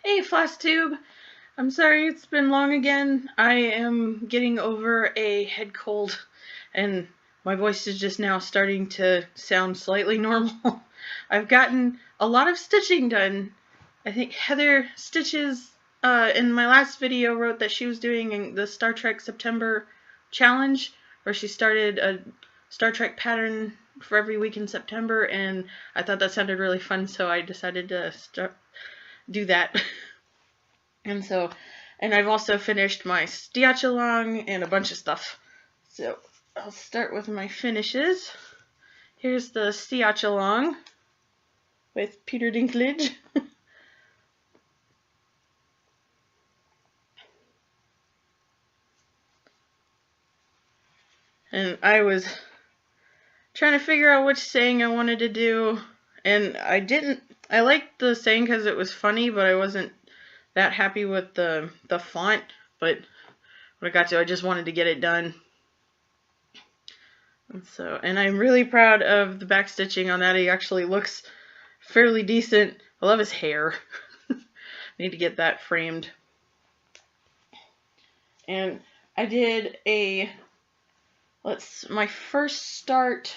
Hey FlossTube! I'm sorry it's been long again. I am getting over a head cold and my voice is just now starting to sound slightly normal. I've gotten a lot of stitching done. I think Heather Stitches in my last video wrote that she was doing the Star Trek September challenge where she started a Star Trek pattern for every week in September, and I thought that sounded really fun, so I decided to do that. And I've also finished my StitchyWolf and a bunch of stuff. So I'll start with my finishes. Here's the StitchyWolf with Peter Dinklage. And I was trying to figure out which saying I wanted to do, and I liked the saying because it was funny, but I wasn't that happy with the font. But when I got to, I just wanted to get it done. And I'm really proud of the back stitching on that. He actually looks fairly decent. I love his hair. Need to get that framed. And I did my first start.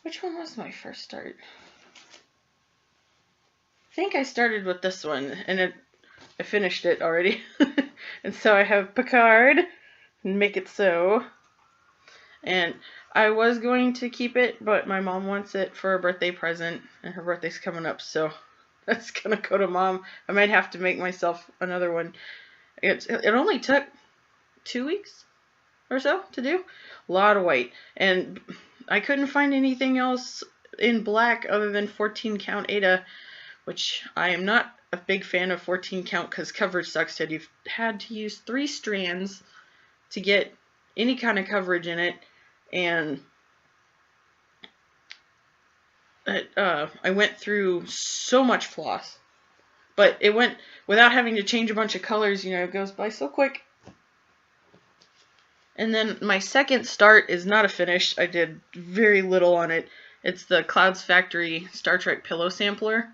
Which one was my first start? I think I started with this one, and I finished it already. And so I have Picard, and Make It So. And I was going to keep it, but my mom wants it for a birthday present, and her birthday's coming up, so that's gonna go to Mom. I might have to make myself another one. It only took 2 weeks or so to do. A lot of white, and I couldn't find anything else in black other than 14 count Ada, which I am not a big fan of 14 count because coverage sucks. So you've had to use 3 strands to get any kind of coverage in it, and I went through so much floss, but it went without having to change a bunch of colors. You know, it goes by so quick. And then my second start is not a finish. I did very little on it. It's the Clouds Factory Star Trek Pillow Sampler,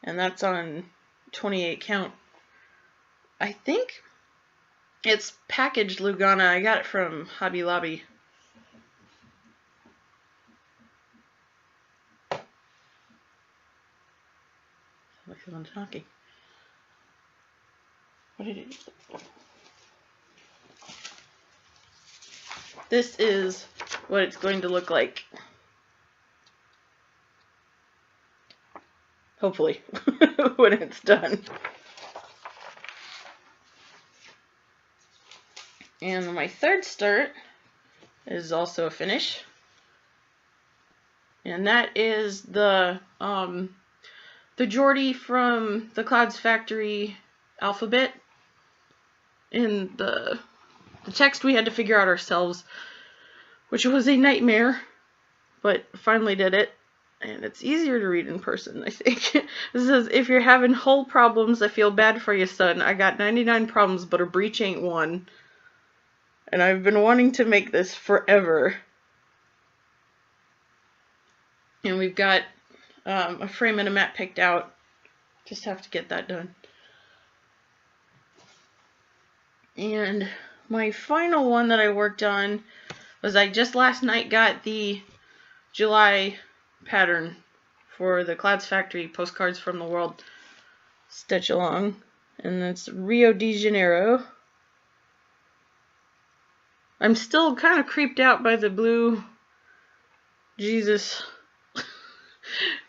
and that's on 28 count. I think it's packaged Lugana. I got it from Hobby Lobby. Like someone talking. What did it do? This is what it's going to look like. Hopefully, when it's done. And my third start is also a finish. And that is the Geordie from the Clouds Factory alphabet. In the text we had to figure out ourselves, which was a nightmare, but finally did it. And it's easier to read in person, I think. It says, if you're having hull problems, I feel bad for you, son. I got 99 problems, but a breach ain't one. And I've been wanting to make this forever. And we've got a frame and a mat picked out. Just have to get that done. And my final one that I worked on was I just last night got the July pattern for the Clouds Factory Postcards from the World Stitch Along. And it's Rio de Janeiro. I'm still kind of creeped out by the blue Jesus.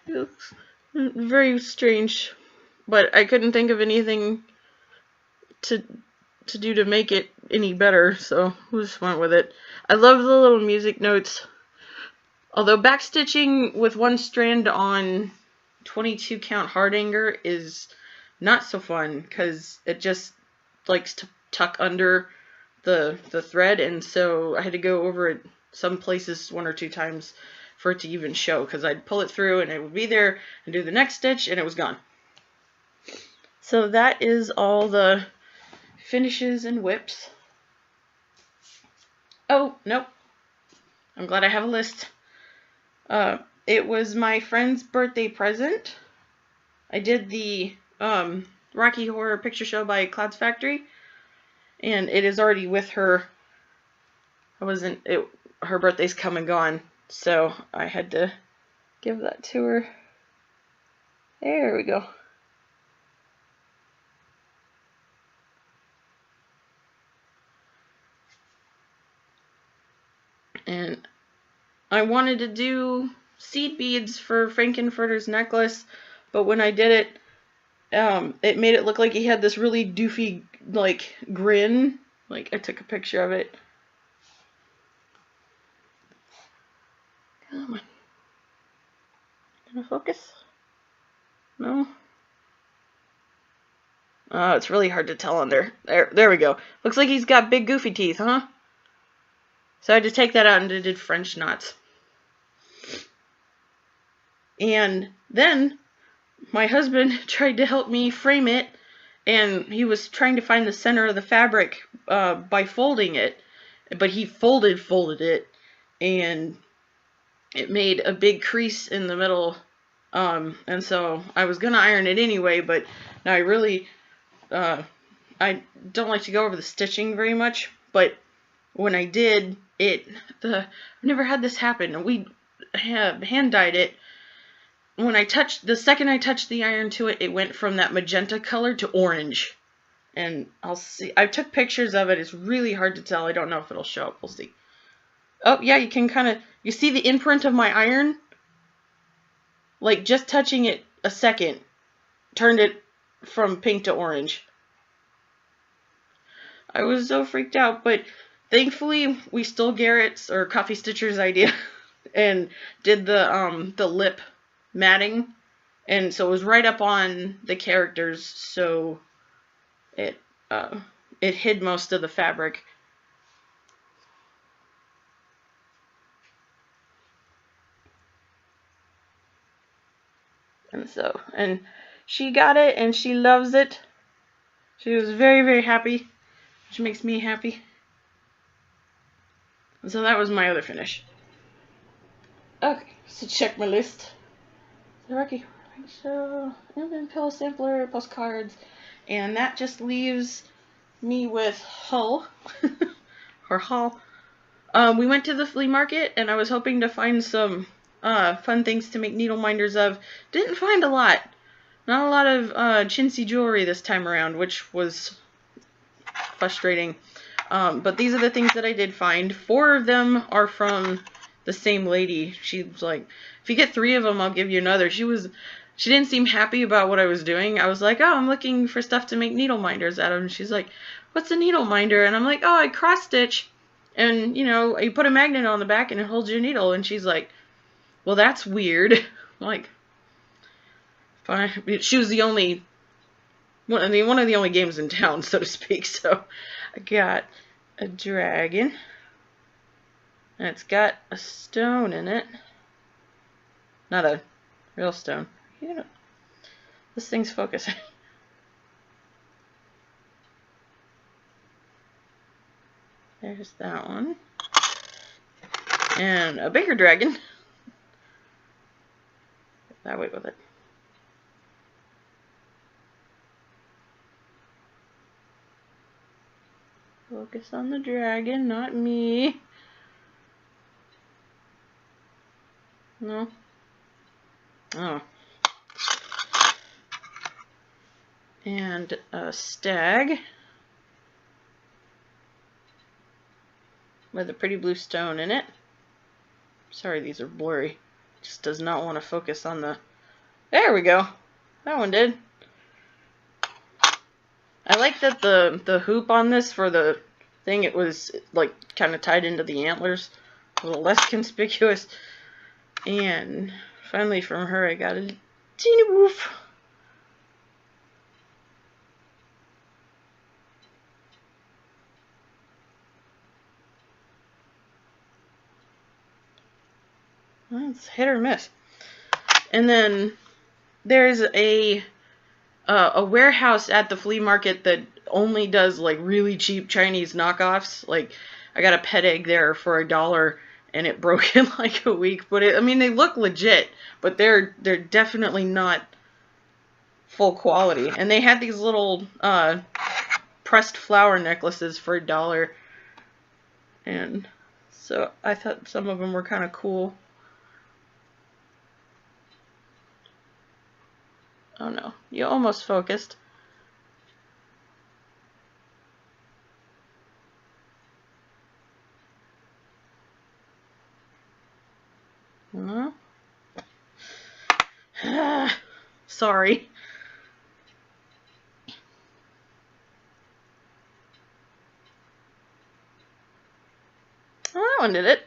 It's very strange, but I couldn't think of anything to do to make it any better, so we just went with it. I love the little music notes. Although backstitching with one strand on 22 count Hardanger is not so fun because it just likes to tuck under the thread, and so I had to go over it some places 1 or 2 times for it to even show, because I'd pull it through and it would be there and do the next stitch and it was gone. So that is all the finishes and whips. Oh, nope. I'm glad I have a list. It was my friend's birthday present, I did the Rocky Horror Picture Show by Clouds Factory, and it is already with her. Her birthday's come and gone, so I had to give that to her. There we go. And I wanted to do seed beads for Frankenfurter's necklace, but when I did it, it made it look like he had this really doofy, like, grin. Like, I took a picture of it. Come on. Gonna focus? No? Oh, it's really hard to tell on there. There we go. Looks like he's got big goofy teeth, huh? So I had to take that out and did French knots. And then my husband tried to help me frame it, and he was trying to find the center of the fabric by folding it. But he folded it, and it made a big crease in the middle. And so I was going to iron it anyway, but now I really... I don't like to go over the stitching very much, but when I did, I've never had this happen. We hand dyed it. The second I touched the iron to it, it went from that magenta color to orange. And I'll see. I took pictures of it. It's really hard to tell. I don't know if it'll show up. We'll see. Oh, yeah, you can you see the imprint of my iron? Like, just touching it a second turned it from pink to orange. I was so freaked out, but thankfully we stole Garrett's or Coffee Stitcher's idea and did the lip matting, and so it was right up on the characters, so it hid most of the fabric. And she got it, and she loves it. She was very, very happy, which makes me happy. And so that was my other finish. Okay, so check my list. The Rocky Horror Show, and then Pillow Sampler, postcards, and that just leaves me with Hull, or Hull. We went to the flea market, and I was hoping to find some fun things to make needle minders of. Didn't find a lot. Not a lot of chintzy jewelry this time around, which was frustrating. But these are the things that I did find. 4 of them are from the same lady. She was like, if you get 3 of them, I'll give you another. She didn't seem happy about what I was doing. I was like, oh, I'm looking for stuff to make needle minders out of. And she's like, what's a needle minder? And I'm like, oh, I cross stitch. And, you know, you put a magnet on the back and it holds your needle. And she's like, well, that's weird. I'm like, fine. She was the only, one of the only games in town, so to speak. So I got a dragon. And it's got a stone in it. Not a real stone. You know, this thing's focusing. There's that one. And a bigger dragon. That way with it. Focus on the dragon, not me. No. Oh. And a stag with a pretty blue stone in it. Sorry, these are blurry. Just does not want to focus on the... There we go. That one did. I like that the hoop on this for the thing, it was like kind of tied into the antlers. A little less conspicuous. And finally from her I got a teeny woof. Well, it's hit or miss. And then there's a warehouse at the flea market that only does like really cheap Chinese knockoffs. Like I got a pet egg there for $1 and it broke in like a week. But I mean, they look legit, but they're definitely not full quality. And they had these little pressed flower necklaces for $1. And so I thought some of them were kind of cool. Oh no, you almost focused. No. Sorry. Well, that one did it.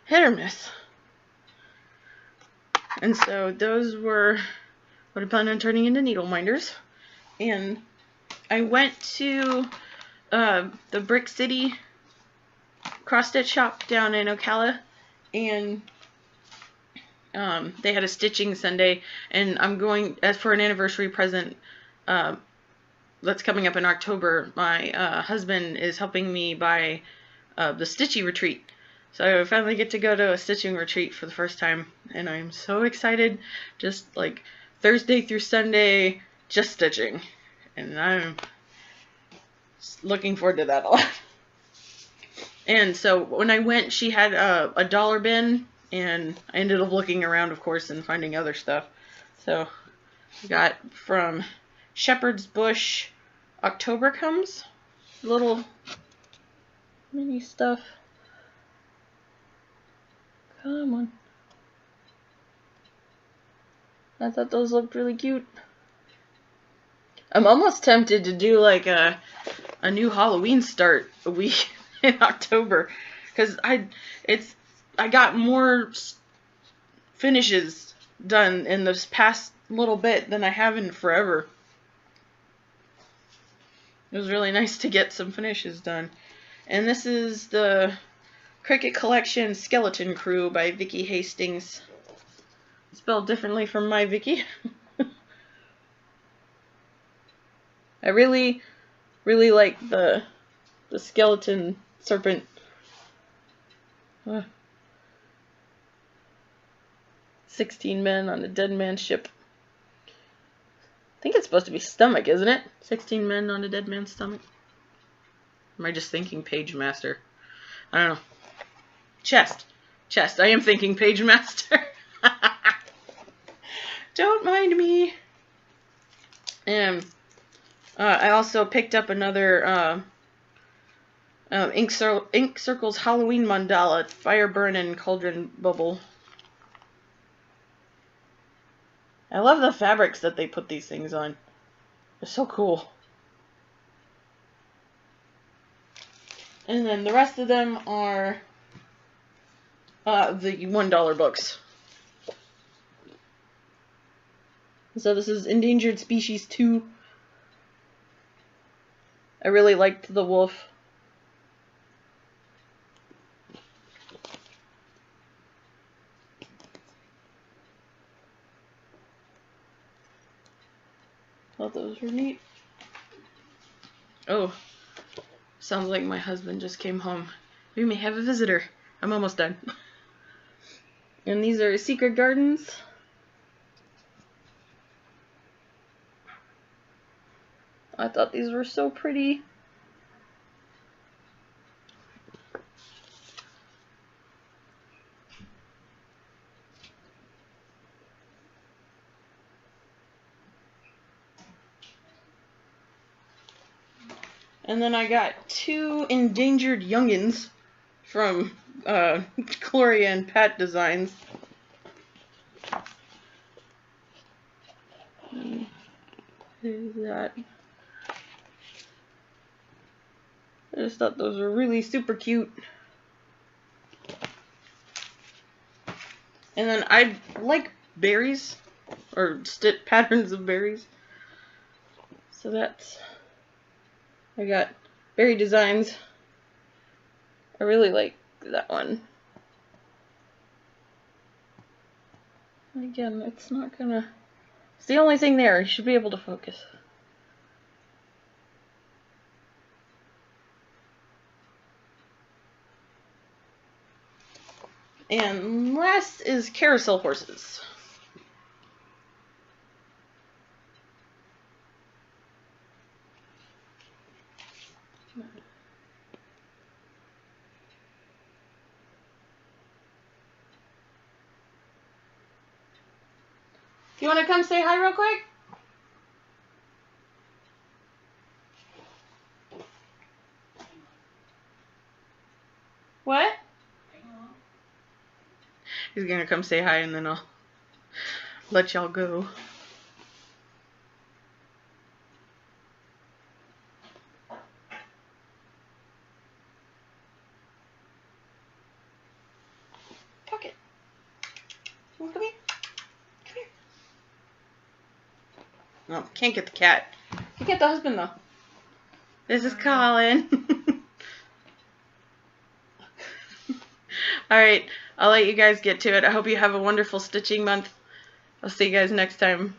Hit or miss. And so those were what I planned on turning into needle minders. And I went to the Brick City cross stitch shop down in Ocala, and they had a stitching Sunday, and I'm going, as for an anniversary present that's coming up in October, my husband is helping me buy the Stitchy retreat. So I finally get to go to a stitching retreat for the first time, and I'm so excited. Just like Thursday through Sunday, just stitching, and I'm looking forward to that a lot. And so when I went, she had a $1 bin, and I ended up looking around, of course, and finding other stuff. So I got from Shepherd's Bush October Comes, little mini stuff. Come on. I thought those looked really cute. I'm almost tempted to do like a new Halloween start a week in October, because I got more finishes done in this past little bit than I have in forever. It was really nice to get some finishes done. And this is the Cricut Collection Skeleton Crew by Vicki Hastings. Spelled differently from my Vicki. I really like the skeleton serpent. 16 men on a dead man's ship. I think it's supposed to be stomach, isn't it? 16 men on a dead man's stomach. Am I just thinking Page Master? I don't know. Chest. I am thinking Page Master. Don't mind me. And I also picked up another Ink Circles Halloween Mandala, Fire Burn and Cauldron Bubble. I love the fabrics that they put these things on. They're so cool. And then the rest of them are the $1 books. So this is Endangered Species 2. I really liked the wolf. Thought those were neat. Oh, sounds like my husband just came home. We may have a visitor. I'm almost done. And these are Secret Gardens. I thought these were so pretty. And then I got 2 Endangered Youngins from Gloria and Pat Designs. Who's that? I just thought those were really super cute. And then I like berries, or patterns of berries. So that's, I got Berry Designs. I really like that one. Again, it's not gonna, it's the only thing there. You should be able to focus. And last is Carousel Horses. You want to come say hi real quick? What? He's gonna come say hi and then I'll let y'all go. Pocket. Come here. Come here. No, can't get the cat. You get the husband though. This is Colin. Alright, I'll let you guys get to it. I hope you have a wonderful stitching month. I'll see you guys next time.